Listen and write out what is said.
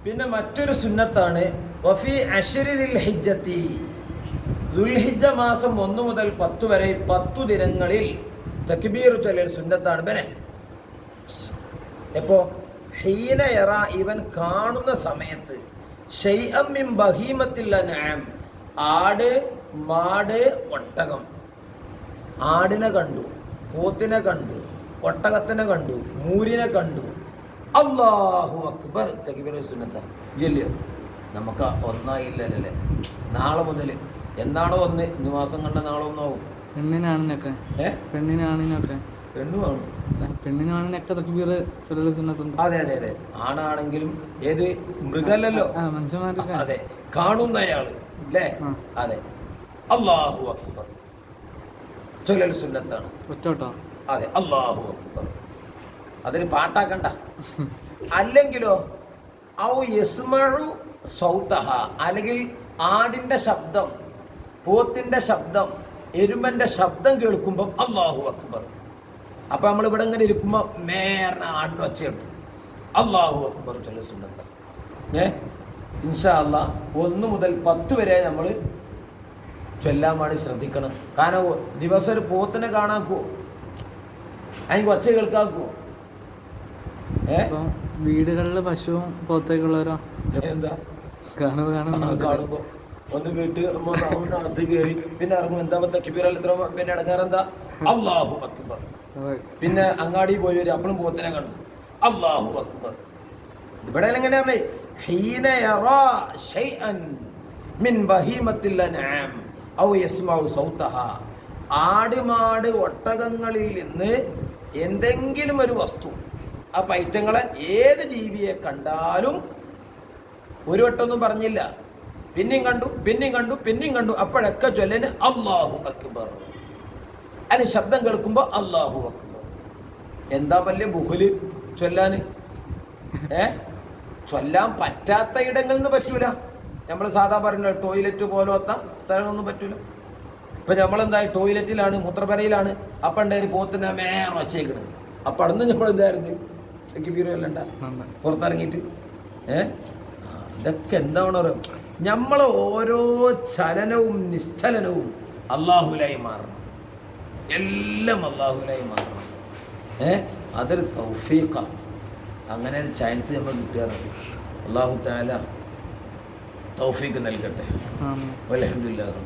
പിന്നെ മറ്റൊരു സുന്നത്താണ് വഫി അശ്രി ദിൽ ഹിജ്ജത്തി, ദുൽഹിജ്ജ മാസം 1 മുതൽ 10 വരെ 10 ദിനങ്ങളിൽ തക്ബീർ ചൊല്ലൽ സുന്നത്താണ്. ബനെ എപ്പോ ഹീന യറ, ഇവൻ കാണുന്ന സമയത്ത്, ശൈഅം മിൻ ബഹീമത്തിൽ അൻആം, ആട് മാട് ഒട്ടകം. ആടിനെ കണ്ടു, പോത്തിനെ കണ്ടു, ഒട്ടകത്തിനെ കണ്ടു, മൂരിനെ കണ്ടു, അല്ലാഹു അക്ബർ തക്ബീർ സുന്നത്താണ്. ഇല്ലയോ, നമുക്ക് ഒന്നായില്ലല്ലേ? നാളെ മുതൽ എന്നാണോ 1, ഇന്ന് മാസം കണ്ട നാളെ ഒന്നാവും. പെണ്ണിനാണിനൊക്കെ പെണ്ണിനാണിനൊക്കെ തക്ബീർ ചൊല്ലൽ സുന്നത്തുണ്ട്. അതെ അതെ അതെ, ആണാണെങ്കിലും ഏത് മൃഗല്ലല്ലോ, മനുഷ്യന്മാർക്ക്. അതെ, കാണുന്നയാള് അല്ലേ? അതെ, അല്ലാഹു അക്ബർ ചൊല്ലൽ സുന്നത്താണ്. ഒറ്റോട്ടോ. അതെ, അല്ലാഹു അക്ബർ. അതിന് പാട്ടാക്കണ്ട. അല്ലെങ്കിലോ ഔ യസ്മഉ സൗതഹ, അല്ലെങ്കിൽ ആടിന്റെ ശബ്ദം, പോത്തിന്റെ ശബ്ദം, എരുമന്റെ ശബ്ദം കേൾക്കുമ്പോൾ അല്ലാഹു അക്ബർ. അപ്പൊ നമ്മൾ ഇവിടെ ഇങ്ങനെ ഇരിക്കുമ്പോ മേർന്ന ആടിന്റെ ഒച്ചയുണ്ട്, അല്ലാഹു അക്ബർ ചൊല്ലൽ സുന്നത്താണ്. ഇൻഷാ അല്ലാഹ് 1 മുതൽ 10 വരെ നമ്മൾ ചൊല്ലാൻ വേണ്ടി ശ്രദ്ധിക്കണം. കാരണം ദിവസം ഒരു പോത്തിനെ കാണാക്കുവോ, അതിന് ഒച്ച കേൾക്കാക്കുവോ? വീടുകളില് പശുവും പോത്തേക്കുള്ളവരോ എന്താ കാണുമ്പോ ഒന്ന് വീട്ട് അകത്ത് കയറി പിന്നെ ഇറങ്ങും, എന്താ തക്ബീറൽ ഇത്ര, പിന്നെ ഇടങ്ങാറെന്താ അല്ലാഹു അക്ബർ. പിന്നെ അങ്ങാടി പോയി വരും, അപ്പോഴും പോത്തിനെ കണ്ടു, അല്ലാഹു അക്ബർ. ഇവിടെ എങ്ങനെയാ ഹീന യറാ ശൈഅൻ മിൻ ബഹീമത്തിൽ അൻആം ഔ യസ്മഉ സൗതഹ, ആട് മാട് ഒട്ടകങ്ങളിൽ നിന്ന് എന്തെങ്കിലും ഒരു വസ്തു, ആ പൈറ്റങ്ങളെ ഏത് ജീവിയെ കണ്ടാലും ഒരു വട്ടമൊന്നും പറഞ്ഞില്ല, പിന്നെയും കണ്ടു, പിന്നെയും കണ്ടു, പിന്നെയും കണ്ടു, അപ്പോഴൊക്കെ ചൊല്ലന് അല്ലാഹു അക്ബർ. അതിന് ശബ്ദം കേൾക്കുമ്പോൾ അല്ലാഹു അക്ബർ. എന്താ വലിയ ബുഹുല് ചൊല്ലാന്? ചൊല്ലാൻ പറ്റാത്ത ഇടങ്ങളിൽ നിന്ന് പറ്റൂല. നമ്മൾ സാധാ പറഞ്ഞ ടോയ്ലറ്റ് പോലത്തെ സ്ഥലങ്ങളൊന്നും പറ്റൂല. ഇപ്പൊ നമ്മളെന്തായി, ടോയ്ലറ്റിലാണ്, മൂത്രപ്പരയിലാണ്, അപ്പം ഉണ്ടായി പോത്തിന് മേറെ വച്ചേക്കണ്. അപ്പൊ അവിടുന്ന് നമ്മൾ എന്തായിരുന്നു തക്ബീറല്ല പുറത്തിറങ്ങിയിട്ട്. ഇതൊക്കെ എന്താണ് നമ്മളെ ഓരോ ചലനവും നിശ്ചലനവും അല്ലാഹുവിലായി മാറണം, എല്ലാം അല്ലാഹുവിലായി മാറണം. അതൊരു തൗഫീഖാണ്. അങ്ങനെ ഒരു ചാൻസ് നമ്മൾ കിട്ടാറുണ്ട്. അല്ലാഹു തആല തൗഫീഖ് നൽകട്ടെ. അൽഹംദുലില്ലാഹ്.